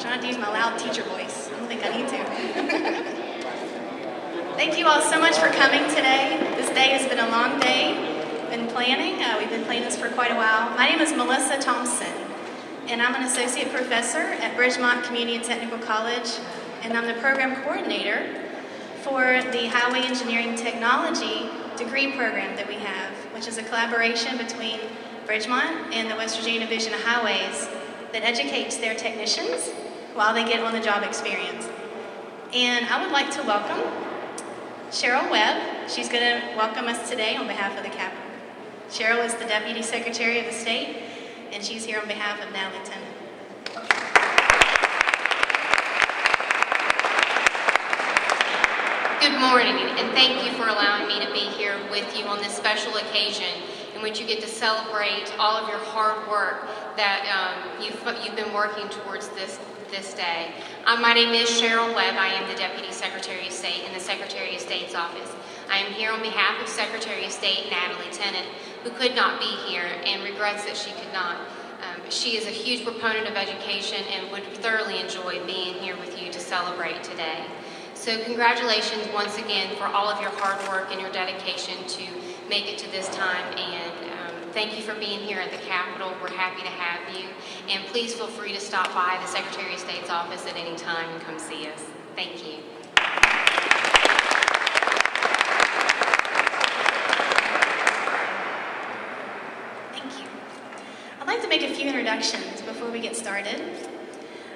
Try not to use my loud teacher voice. I don't think I need to. Thank you all so much for coming today. This day has been a long day. Been planning. We've been planning this for quite a while. My name is Melissa Thompson, and I'm an associate professor at Bridgemont Community and Technical College, and I'm the program coordinator for the Highway Engineering Technology degree program that we have, which is a collaboration between Bridgemont and the West Virginia Division of Highways that educates their technicians while they get on-the-job experience. And I would like to welcome Cheryl Webb. She's going to welcome us today on behalf of the Capitol. Cheryl is the Deputy Secretary of the State, and she's here on behalf of Natalie Tennant. Good morning, and thank you for allowing me to be here with you on this special occasion in which you get to celebrate all of your hard work that you've been working towards this day. My name is Cheryl Webb. I am the Deputy Secretary of State in the Secretary of State's office. I am here on behalf of Secretary of State Natalie Tennant, who could not be here and regrets that she could not. She is a huge proponent of education and would thoroughly enjoy being here with you to celebrate today. So congratulations once again for all of your hard work and your dedication to make it to this time, and thank you for being here at the Capitol. We're happy to have you, and please feel free to stop by the Secretary of State's office at any time and come see us. Thank you. Thank you. I'd like to make a few introductions before we get started.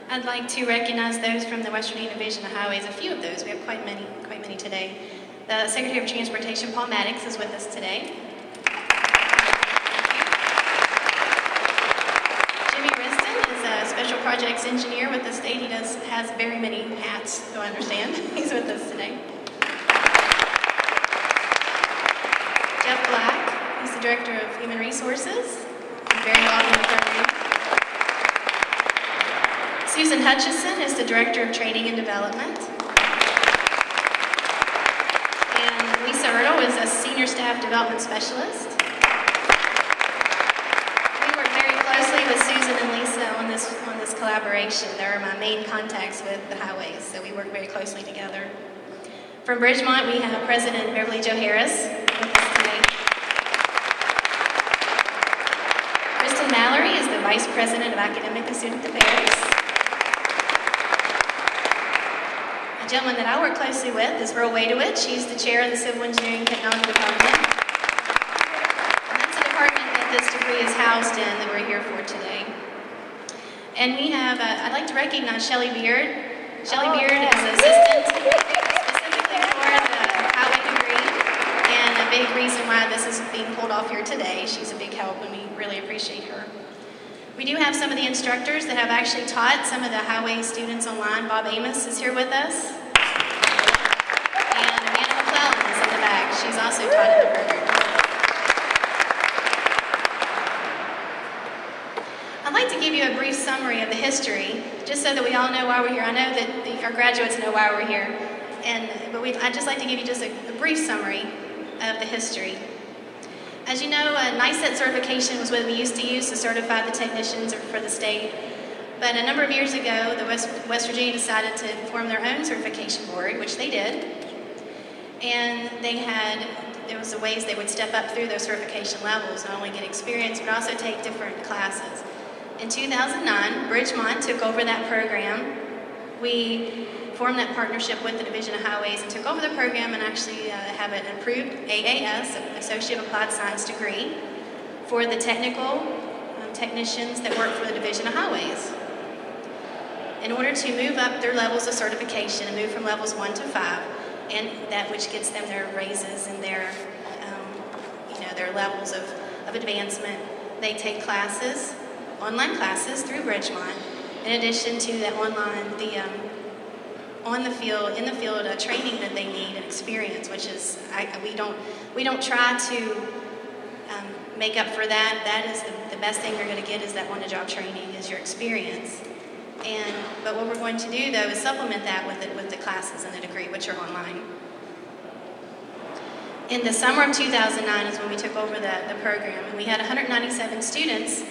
I'd like to recognize those from the West Virginia Division of Highways, a few of those. We have quite many today. The Secretary of Transportation, Paul Maddox, is with us today. Jimmy Riston is a Special Projects Engineer with the state. He has very many hats, so I understand. He's with us today. Jeff Black, he's the Director of Human Resources. He's very involved in the program. Susan Hutchison is the Director of Training and Development. And Lisa Ertl is a Senior Staff Development Specialist. We work very closely with Susan and Lisa on this collaboration. They're my main contacts with the highways, so we work very closely together. From Bridgemont, we have President Beverly Jo Harris with us today. Kristen Mallory is the Vice President of Academic and Student Affairs. A gentleman that I work closely with is Earl Wadowitz. He's the chair of the Civil Engineering Technology Department. And that's the department that this degree is housed in that we're here for today. And we have, I'd like to recognize Shelley Beard. Shelley Beard is an assistant specifically for the highway degree, and a big reason why this is being pulled off here today. She's a big help, and we really appreciate her. We do have some of the instructors that have actually taught some of the highway students online. Bob Amos is here with us. And Amanda McClellan is in the back. She's also taught in the program. I'd like to give you a brief summary of the history, just so that we all know why we're here. I know that our graduates know why we're here, but I'd just like to give you just a brief summary of the history. As you know, NICET certification was what we used to use to certify the technicians for the state. But a number of years ago, the West Virginia decided to form their own certification board, which they did. And there was the ways they would step up through those certification levels, not only get experience, but also take different classes. In 2009, Bridgemont took over that program. We formed that partnership with the Division of Highways and took over the program and actually have an approved AAS, Associate of Applied Science degree, for the technical technicians that work for the Division of Highways. In order to move up their levels of certification and move from levels 1 to 5, and that which gets them their raises and their levels of advancement, they take classes, online classes through Bridgemont, in addition to that online, in the field training that they need and experience, which is we don't try to make up for that. That is the best thing you're going to get is that on-the-job training, is your experience. But what we're going to do though is supplement that with the classes and the degree, which are online. In the summer of 2009 is when we took over the program, and we had 197 students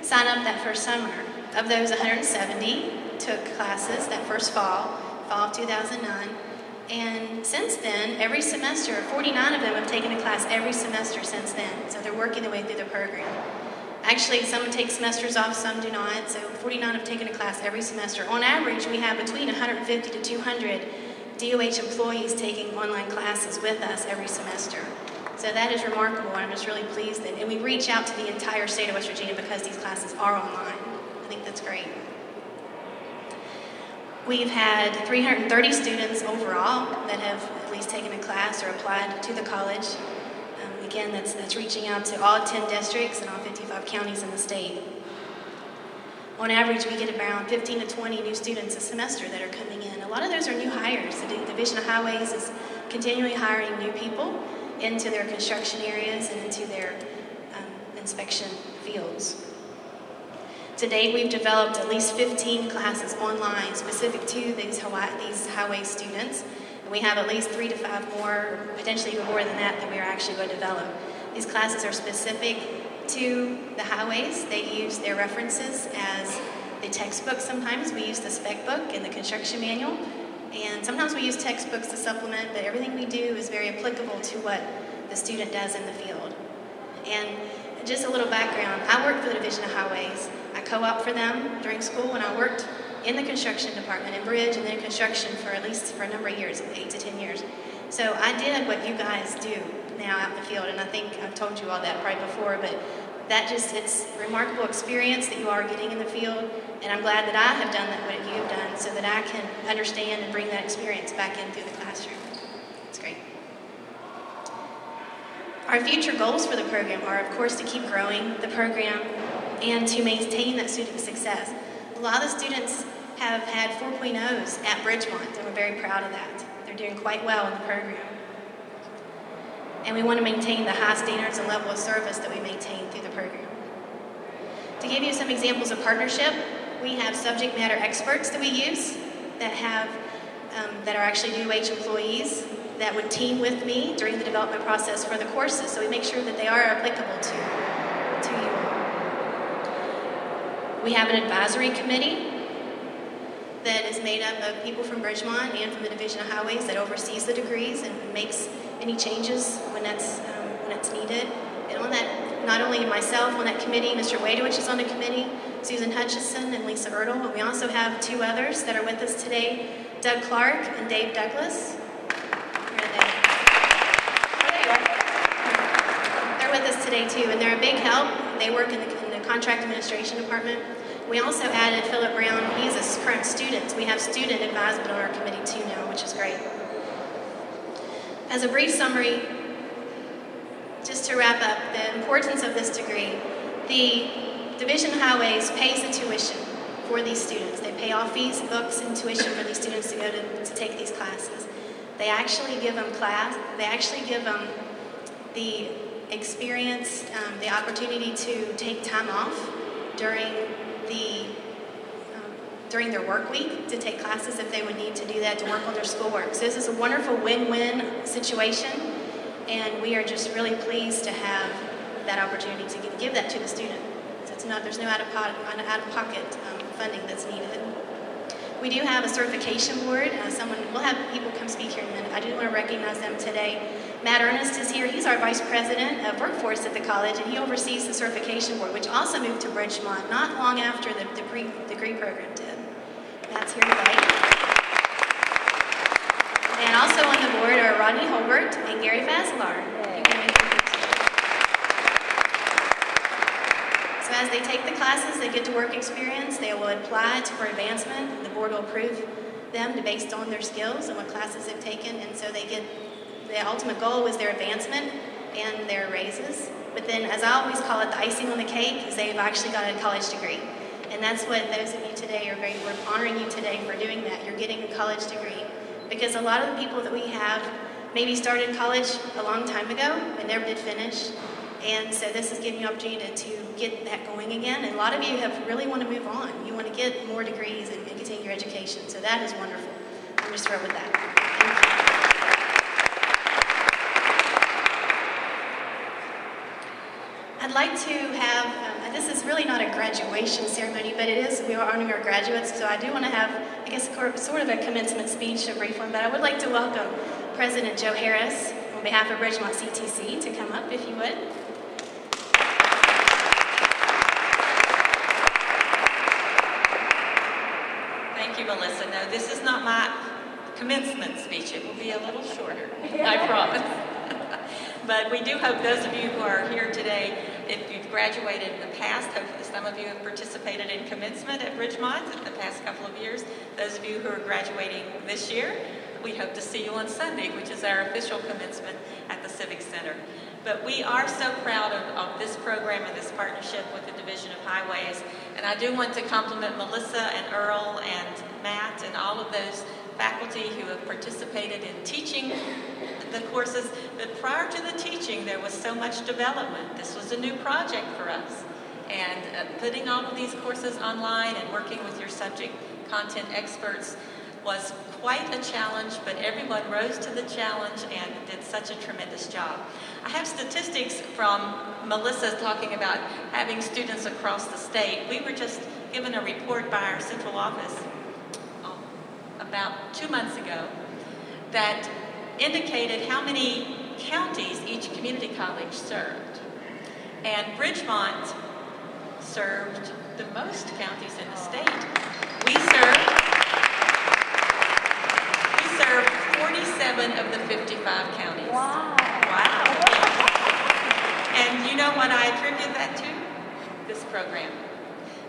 sign up that first summer. Of those, 170 took classes that first fall of 2009. And since then, every semester, 49 of them have taken a class every semester since then. So they're working their way through the program. Actually, some take semesters off, some do not. So 49 have taken a class every semester. On average, we have between 150 to 200 DOH employees taking online classes with us every semester. So that is remarkable, and I'm just really pleased that, and we reach out to the entire state of West Virginia because these classes are online. I think that's great. We've had 330 students overall that have at least taken a class or applied to the college. Again, that's reaching out to all 10 districts and all 55 counties in the state. On average, we get around 15 to 20 new students a semester that are coming in. A lot of those are new hires. The Division of Highways is continually hiring new people into their construction areas and into their inspection fields. To date, we've developed at least 15 classes online specific to these highway students. And we have at least 3 to 5 more, potentially even more than that we are actually going to develop. These classes are specific to the highways. They use their references as the textbook sometimes. We use the spec book and the construction manual. And sometimes we use textbooks to supplement, but everything we do is very applicable to what the student does in the field. And just a little background, I work for the Division of Highways. I co-op for them during school, and I worked in the construction department, in bridge and then construction for at least for a number of years, 8 to 10 years. So I did what you guys do now out in the field, and I think I've told you all that probably before, but it's a remarkable experience that you are getting in the field, and I'm glad that I have done that, what you've done, so that I can understand and bring that experience back in through the classroom. It's great. Our future goals for the program are, of course, to keep growing the program and to maintain that student success. A lot of the students have had 4.0s at Bridgemont, and we're very proud of that. They're doing quite well in the program. And we want to maintain the high standards and level of service that we maintain through the program. To give you some examples of partnership, we have subject matter experts that we use that are actually DOH employees that would team with me during the development process for the courses, so we make sure that they are applicable to you all. We have an advisory committee that is made up of people from Bridgemont and from the Division of Highways that oversees the degrees and makes any changes when that's needed. And on that, not only myself on that committee, Mr. WVDOH is on the committee, Susan Hutchison and Lisa Ertl, but we also have 2 others that are with us today, Doug Clark and Dave Douglas. Where are they? Oh, there you are. They're with us today too, and they're a big help. They work in the contract administration department. We also added Philip Brown. He's a current student. We have student advisement on our committee too now, which is great. As a brief summary, just to wrap up, the importance of this degree, the Division of Highways pays the tuition for these students. They pay all fees, books, and tuition for these students to go to take these classes. They actually give them the experience, the opportunity to take time off during their work week to take classes if they would need to do that to work on their schoolwork. So this is a wonderful win-win situation, and we are just really pleased to have that opportunity to give that to the student. So there's no out-of-pocket funding that's needed. We do have a certification board. We'll have people come speak here in a minute. I do want to recognize them today. Matt Ernest is here. He's our Vice President of Workforce at the college, and he oversees the certification board, which also moved to Bridgemont not long after the degree program did. Matt's here today. And also on the board are Rodney Holbert and Gary Vazilar. So as they take the classes, they get to work experience. They will apply for advancement. The board will approve them based on their skills and what classes they've taken, and so they get the ultimate goal is their advancement and their raises. But then, as I always call it, the icing on the cake is they've actually got a college degree. And that's what those of you today we're honoring you today for doing that. You're getting a college degree. Because a lot of the people that we have maybe started college a long time ago and never did finish. And so this is giving you an opportunity to get that going again. And a lot of you really want to move on. You want to get more degrees and continue your education. So that is wonderful. I'm just thrilled with that. Thank you. I'd like to have, at this is really not a graduation ceremony, but it is, we are honoring our graduates, so I do want to have, I guess, sort of a commencement speech, a brief one, but I would like to welcome President Joe Harris on behalf of Bridgemont CTC to come up, if you would. Thank you, Melissa. No, this is not my commencement speech. It will be a little shorter, I promise. But we do hope those of you who are here today, if you've graduated in the past, hopefully some of you have participated in commencement at Bridgemont in the past couple of years. Those of you who are graduating this year, we hope to see you on Sunday, which is our official commencement at the Civic Center. But we are so proud of this program and this partnership with the Division of Highways. And I do want to compliment Melissa and Earl and Matt and all of those faculty who have participated in teaching the courses. But prior to the teaching, there was so much development. This was a new project for us. And putting all of these courses online and working with your subject content experts was quite a challenge, but everyone rose to the challenge and did such a tremendous job. I have statistics from Melissa talking about having students across the state. We were just given a report by our central office about 2 months ago that indicated how many counties each community college served. And Bridgemont served the most counties in the state. We served 47 of the 55 counties. Wow. Wow. And you know what I attribute that to? This program.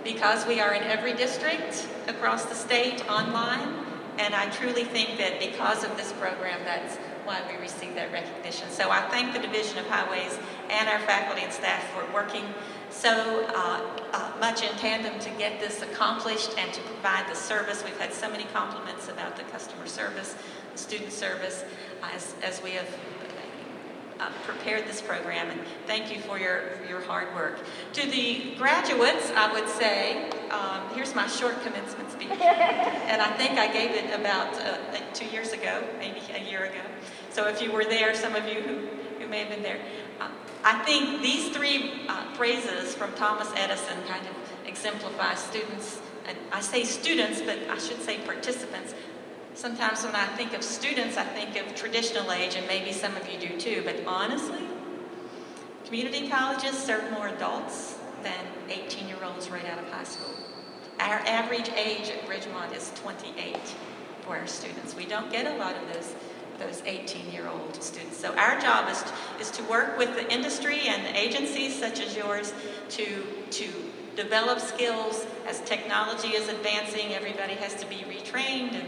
Because we are in every district across the state online, and I truly think that because of this program, that's why we receive that recognition. So I thank the Division of Highways and our faculty and staff for working so much in tandem to get this accomplished and to provide the service. We've had so many compliments about the customer service, the student service, as we have prepared this program, and thank you for your hard work. To the graduates, I would say, here's my short commencement speech, and I think I gave it about 2 years ago, maybe a year ago. So if you were there, some of you who may have been there, I think these three phrases from Thomas Edison kind of exemplify students, and I say students, but I should say participants. Sometimes when I think of students, I think of traditional age, and maybe some of you do too, but honestly, community colleges serve more adults than 18-year-olds right out of high school. Our average age at Bridgemont is 28 for our students. We don't get a lot of those 18-year-old students. So our job is to work with the industry and agencies such as yours to develop skills. As technology is advancing, everybody has to be retrained and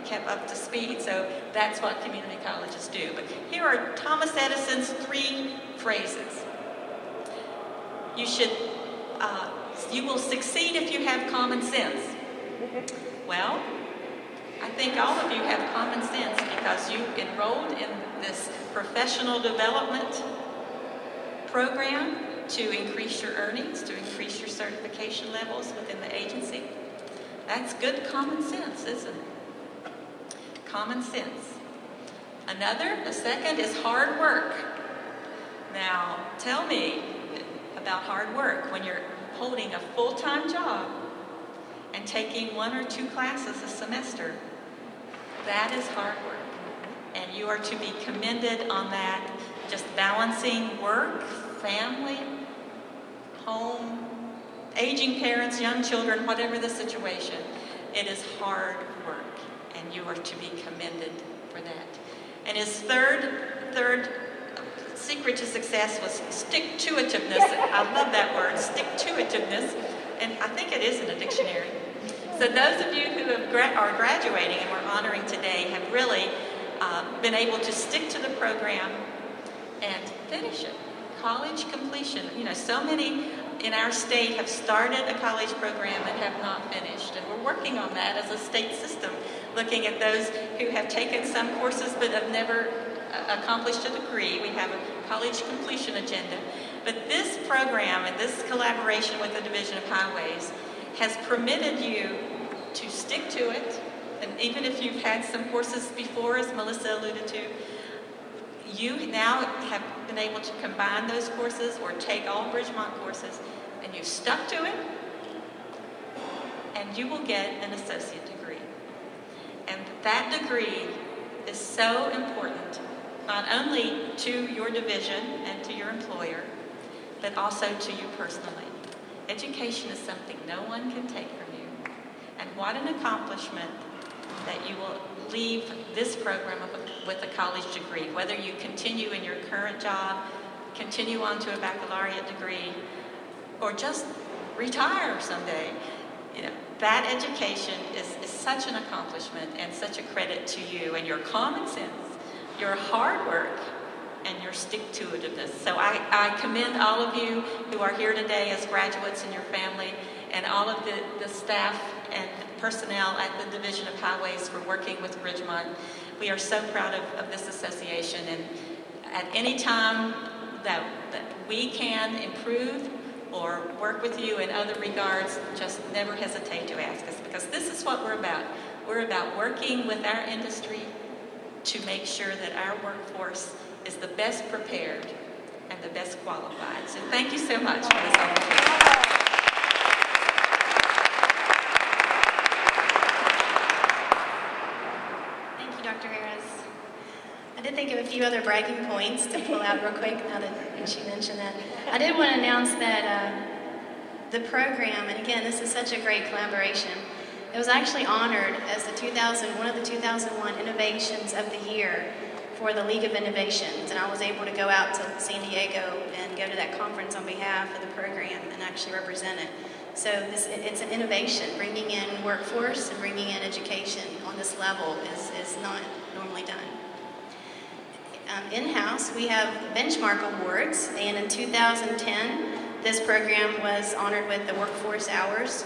kept up to speed, so that's what community colleges do. But here are Thomas Edison's 3 phrases. You will succeed if you have common sense. Well, I think all of you have common sense because you enrolled in this professional development program to increase your earnings, to increase your certification levels within the agency. That's good common sense, isn't it? Common sense. The second is hard work. Now, tell me about hard work when you're holding a full-time job and taking 1 or 2 classes a semester. That is hard work. And you are to be commended on that. Just balancing work, family, home, aging parents, young children, whatever the situation. It is hard work. And you are to be commended for that. And his third secret to success was stick-to-itiveness. I love that word, stick-to-itiveness, and I think it is in a dictionary. So those of you who are graduating and we're honoring today have really been able to stick to the program and finish it. College completion. You know, so many in our state have started a college program and have not finished, and we're working on that as a state system, looking at those who have taken some courses but have never accomplished a degree. We have a college completion agenda. But this program and this collaboration with the Division of Highways has permitted you to stick to it, and even if you've had some courses before, as Melissa alluded to, you now have been able to combine those courses or take all Bridgemont courses and you've stuck to it, and you will get an associate degree. And that degree is so important, not only to your division and to your employer, but also to you personally. Education is something no one can take from you. And what an accomplishment that you will leave this program with a college degree, whether you continue in your current job, continue on to a baccalaureate degree, or just retire someday. You know, that education is such an accomplishment and such a credit to you and your common sense, your hard work, and your stick-to-itiveness. So I commend all of you who are here today as graduates and your family, and all of the staff and personnel at the Division of Highways for working with Bridgemont. We are so proud of this association, and at any time that we can improve or work with you in other regards, just never hesitate to ask us, because this is what we're about. We're about working with our industry to make sure that our workforce is the best prepared and the best qualified. So thank you so much for this opportunity. Thank you, Dr. Harris. I did think of a few other bragging points to pull out real quick now that she mentioned that. I did want to announce that the program, and again, this is such a great collaboration, it was actually honored as one of the 2001 Innovations of the Year for the League of Innovations, and I was able to go out to San Diego and go to that conference on behalf of the program and actually represent it. So it's an innovation. Bringing in workforce and bringing in education on this level is not normally done. In-house, we have benchmark awards, and in 2010, this program was honored with the Workforce Hours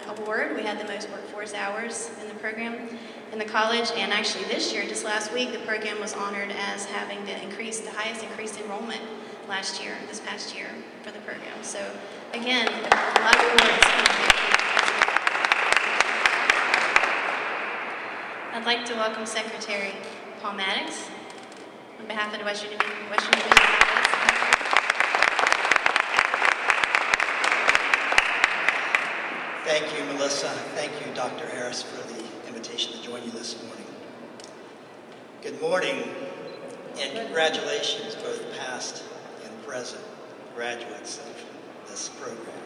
Award. We had the most workforce hours in the program in the college, and actually this year, just last week, the program was honored as having the highest increased enrollment this past year for the program. So again, a lot of awards. I'd like to welcome Secretary Paul Maddox on behalf of the Western Division Highways. Thank you, Melissa. Thank you, Dr. Harris, for the invitation to join you this morning. Good morning, and congratulations, both past and present graduates of this program.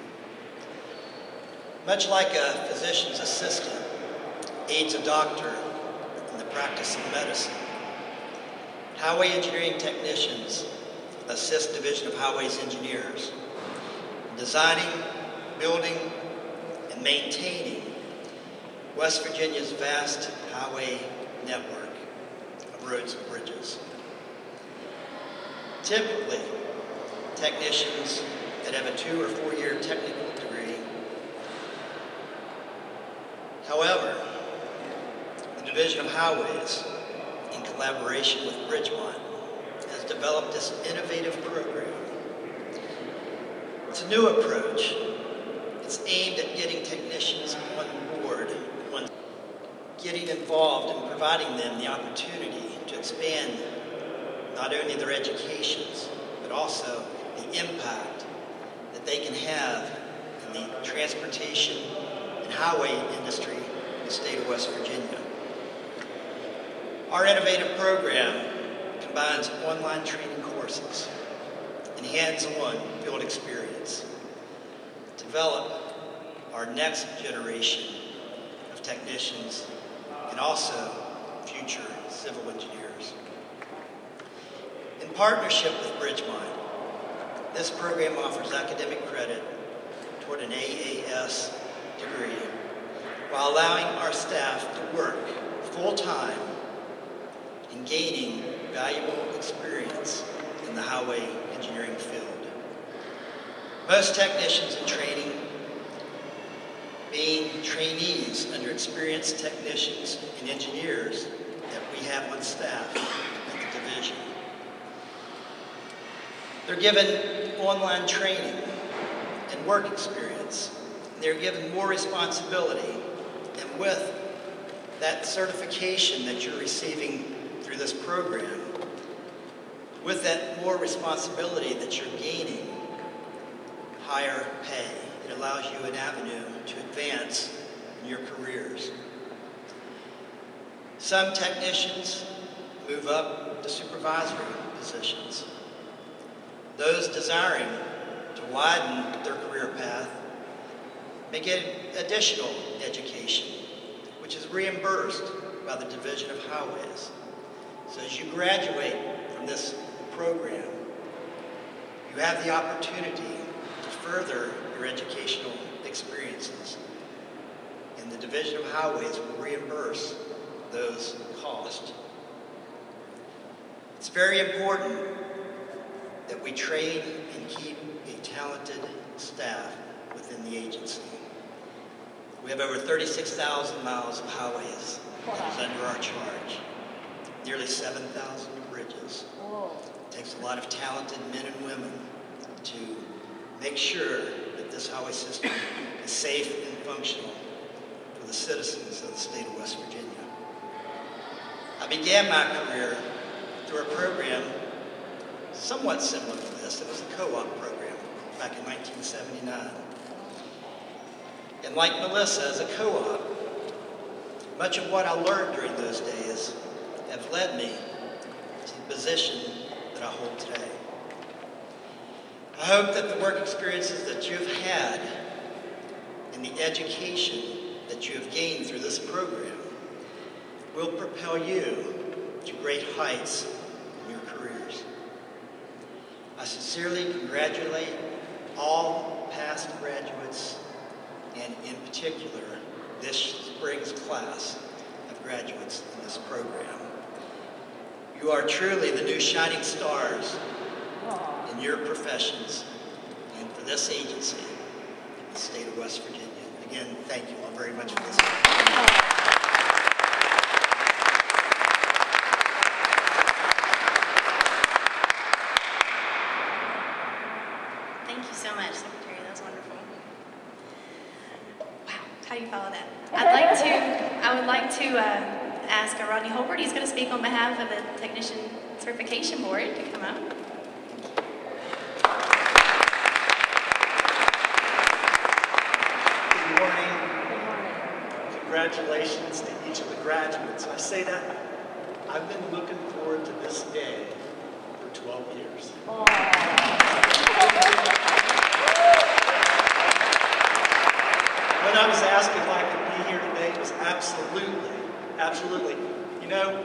Much like a physician's assistant aids a doctor in the practice of medicine, highway engineering technicians assist Division of Highways engineers in designing, building, and maintaining West Virginia's vast highway network of roads and bridges. Typically, technicians that have a 2 or 4 year technical degree. However, the Division of Highways, in collaboration with Bridgemont, has developed this innovative program. It's a new approach. It's aimed at getting technicians on board, getting involved and providing them the opportunity to expand not only their educations, but also the impact that they can have in the transportation and highway industry in the state of West Virginia. Our innovative program combines online training courses and hands-on field experience to develop our next generation of technicians and also future civil engineers. In partnership with Bridgemont, this program offers academic credit toward an AAS degree while allowing our staff to work full-time and gaining valuable experience in the highway engineering field. Most technicians in training being trainees under experienced technicians and engineers that we have on staff at the division. They're given online training and work experience. They're given more responsibility, and with that certification that you're receiving through this program, with that more responsibility that you're gaining, higher pay. It allows you an avenue to advance in your careers. Some technicians move up to supervisory positions. Those desiring to widen their career path may get additional education, which is reimbursed by the Division of Highways. So as you graduate from this program, you have the opportunity to further your educational experiences, and the Division of Highways will reimburse those costs. It's very important that we train and keep a talented staff within the agency. We have over 36,000 miles of highways that is under our charge, nearly 7,000 bridges. It takes a lot of talented men and women to make sure that this highway system is safe and functional for the citizens of the state of West Virginia. I began my career through a program somewhat similar to this. It was the co-op program back in 1979. And like Melissa, as a co-op, much of what I learned during those days have led me to the position that I hold today. I hope that the work experiences that you've had and the education that you have gained through this program will propel you to great heights in your careers. I sincerely congratulate all past graduates, and in particular, this spring's class of graduates in this program. You are truly the new shining stars in your professions and for this agency in the state of West Virginia. Again, thank you all very much for listening. Thank you so much, Secretary. That was wonderful. Wow, how do you follow that? I would like to ask Rodney Holbert. He's going to speak on behalf of the Technician Certification Board to come up. Good morning. Congratulations to each of the graduates. I say that I've been looking forward to this day for 12 years. When I was asked if I could be here today, it was absolutely. You know,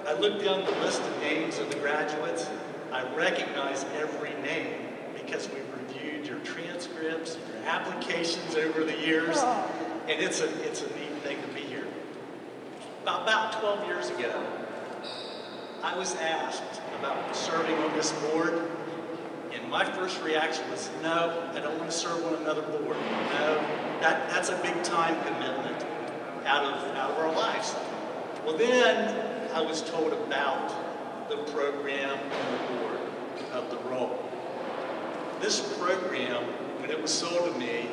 I looked down the list of names of the graduates. I recognize every name because we've reviewed your transcripts, your applications over the years, and it's a neat thing to be here. About 12 years ago, I was asked about serving on this board, and my first reaction was, no, I don't want to serve on another board. No, that's a big time commitment out of our lives. Well, then I was told about the program and the board of the role. This program, when it was sold to me,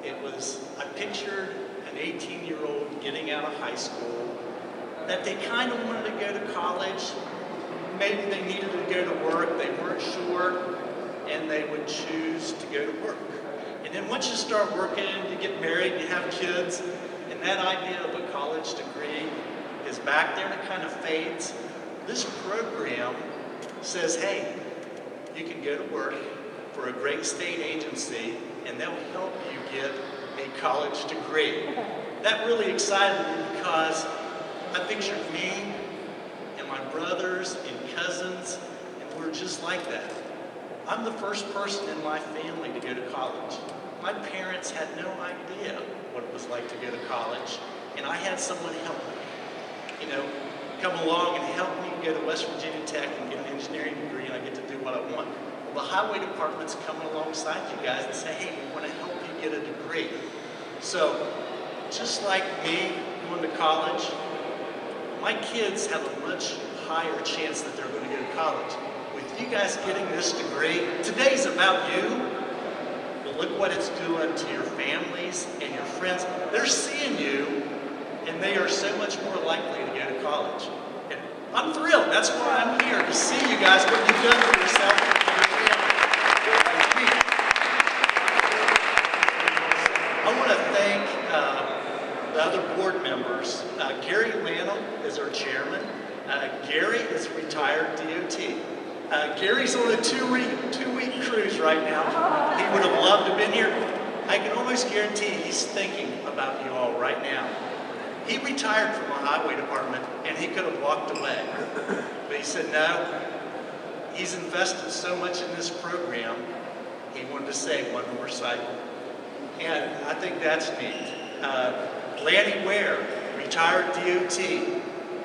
I pictured an 18-year-old getting out of high school, that they kind of wanted to go to college, maybe they needed to go to work, they weren't sure, and they would choose to go to work. And then once you start working, you get married, you have kids, and that idea of a college degree is back there and it kind of fades. This program says, hey, you can go to work for a great state agency and they'll help you get a college degree. That really excited me because I pictured me and my brothers and cousins, and we're just like that. I'm the first person in my family to go to college. My parents had no idea what it was like to go to college, and I had someone help me, come along and help me go to West Virginia Tech and get an engineering degree, and I get to do what I want. Well, the highway department's coming alongside you guys and say, hey, we want to help you get a degree. So, just like me going to college, my kids have a much higher chance that they're going to go to college. With you guys getting this degree, today's about you, but look what it's doing to your families and your friends. They're seeing you, and they are so much more likely to go to college. And I'm thrilled. That's why I'm here, to see you guys, what you've done for yourself and for your family. retired DOT. Gary's on a two-week cruise right now. He would have loved to have been here. I can almost guarantee he's thinking about you all right now. He retired from the highway department and he could have walked away. But he said no. He's invested so much in this program, he wanted to save one more cycle. And I think that's neat. Lanny Ware, retired DOT.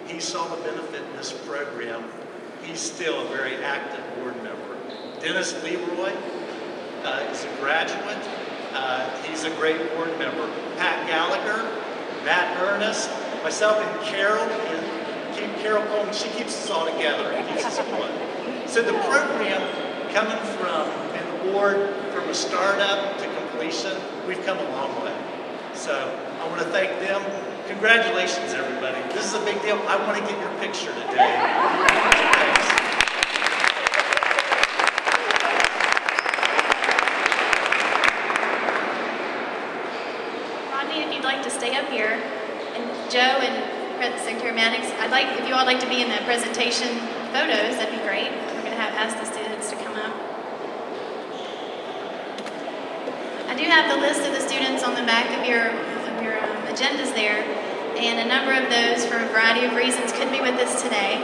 He saw the benefit in this program. He's still a very active board member. Dennis Leroy is a graduate. He's a great board member. Pat Gallagher, Matt Ernest, myself and Carol. Keep Carol Coleman, she keeps us all together and keeps us one. So the program coming from, and the board, from a startup to completion, we've come a long way. So I want to thank them. Congratulations, everybody. This is a big deal. I want to get your picture today. Thanks. Rodney, if you'd like to stay up here, and Joe and Secretary Mannix, if you all would like to be in the presentation photos, that'd be great. We're going to ask the students to come up. I do have the list of the students on the back of your agendas there, and a number of those, for a variety of reasons, couldn't be with us today.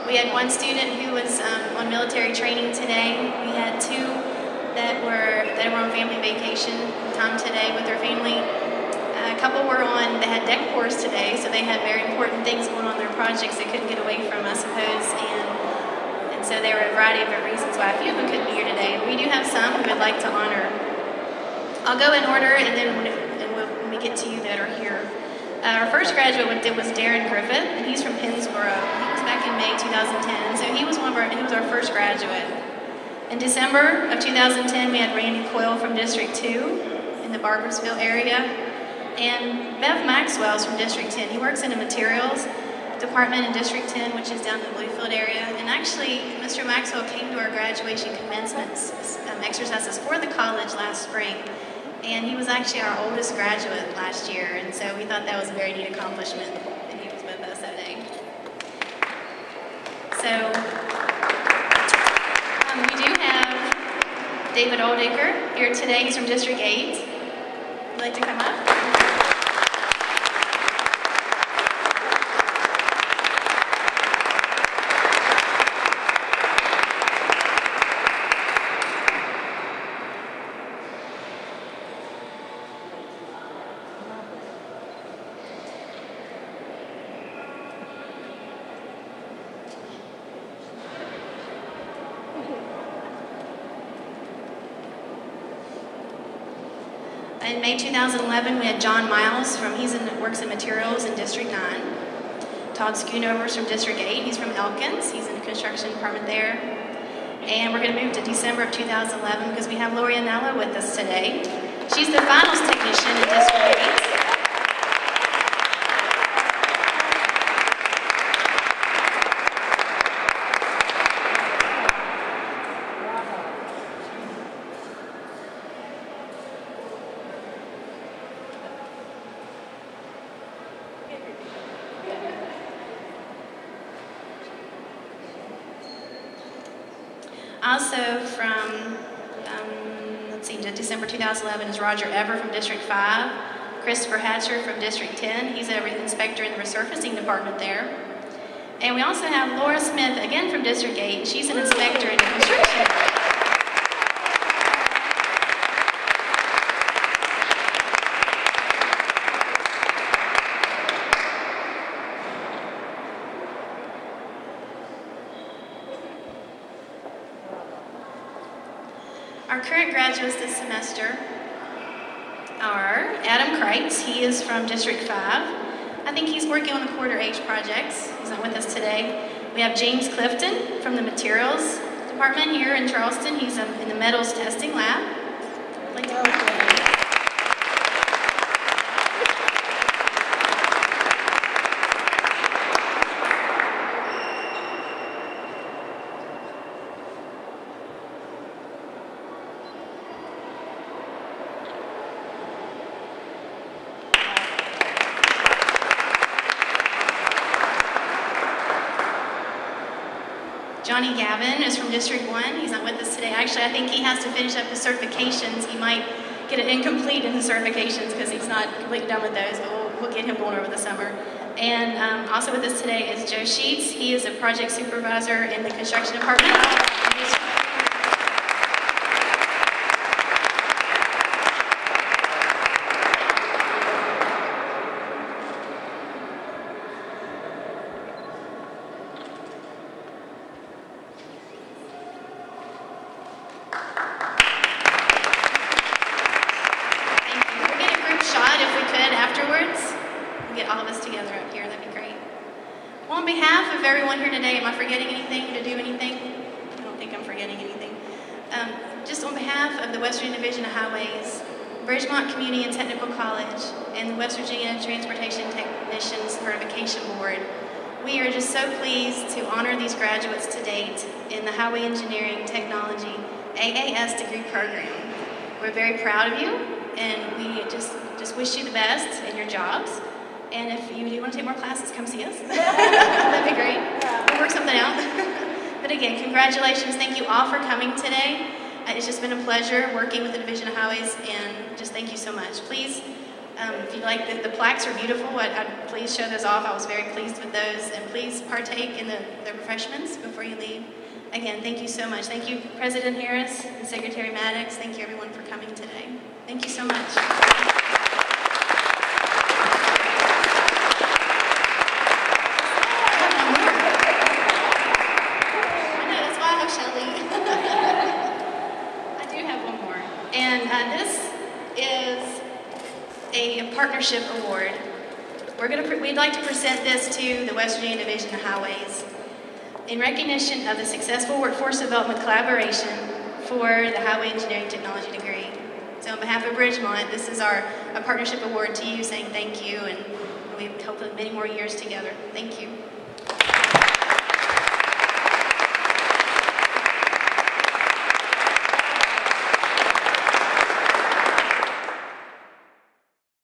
We had one student who was on military training today. We had two that were on family vacation time today with their family. A couple they had deck pours today, so they had very important things going on in their projects they couldn't get away from, I suppose, and so there were a variety of different reasons why a few of them couldn't be here today. We do have some we would like to honor. I'll go in order, and then when we get to you that are here. Our first graduate was Darren Griffith, and he's from Pennsboro. He was back in May 2010, so he was our first graduate. In December of 2010, we had Randy Coyle from District 2 in the Barbersville area, and Bev Maxwell's from District 10. He works in the materials department in District 10, which is down in the Bluefield area. And actually, Mr. Maxwell came to our graduation commencement exercises for the college last spring. And he was actually our oldest graduate last year, and so we thought that was a very neat accomplishment that he was with us that day. So, we do have David Oldacre here today. He's from District 8. Would you like to come up? In May 2011, we had John Miles works in materials in District 9. Todd Schoonover's from District 8. He's from Elkins. He's in the construction department there. And we're going to move to December of 2011 because we have Lori Anello with us today. She's the finals technician in District 8. Also from, December 2011 is Roger Ever from District 5, Christopher Hatcher from District 10. He's an inspector in the resurfacing department there. And we also have Laura Smith, again from District 8. She's an inspector in the construction department. Our current graduates this semester are Adam Kreitz. He is from District 5. I think he's working on the quarter H projects. He's not with us today. We have James Clifton from the materials department here in Charleston. He's in the metals testing lab. Johnny Gavin is from District 1. He's not with us today. Actually, I think he has to finish up his certifications. He might get it incomplete in his certifications because he's not completely done with those, but we'll get him going over the summer. And also with us today is Joe Sheets. He is a project supervisor in the construction department. Get all of us together up here, that'd be great. Well, on behalf of everyone here today, am I forgetting anything to do anything? I don't think I'm forgetting anything. Just on behalf of the West Virginia Division of Highways, Bridgemont Community and Technical College, and the West Virginia Transportation Technician Certification Board, we are just so pleased to honor these graduates to date in the Highway Engineering Technology AAS degree program. We're very proud of you, and we just wish you the best in your jobs. And if you do want to take more classes, come see us. That'd be great. We'll work something out. But again, congratulations. Thank you all for coming today. It's just been a pleasure working with the Division of Highways, and just thank you so much. Please, if you like, the plaques are beautiful. I'd please show those off. I was very pleased with those. And please partake in the refreshments before you leave. Again, thank you so much. Thank you, President Harris and Secretary Maddox. Thank you, everyone, for coming today. Thank you so much. This is a partnership award. We'd like to present this to the West Virginia Division of Highways in recognition of the successful workforce development collaboration for the Highway Engineering Technology degree. So on behalf of Bridgemont, this is a partnership award to you, saying thank you, and we hope for many more years together. Thank you.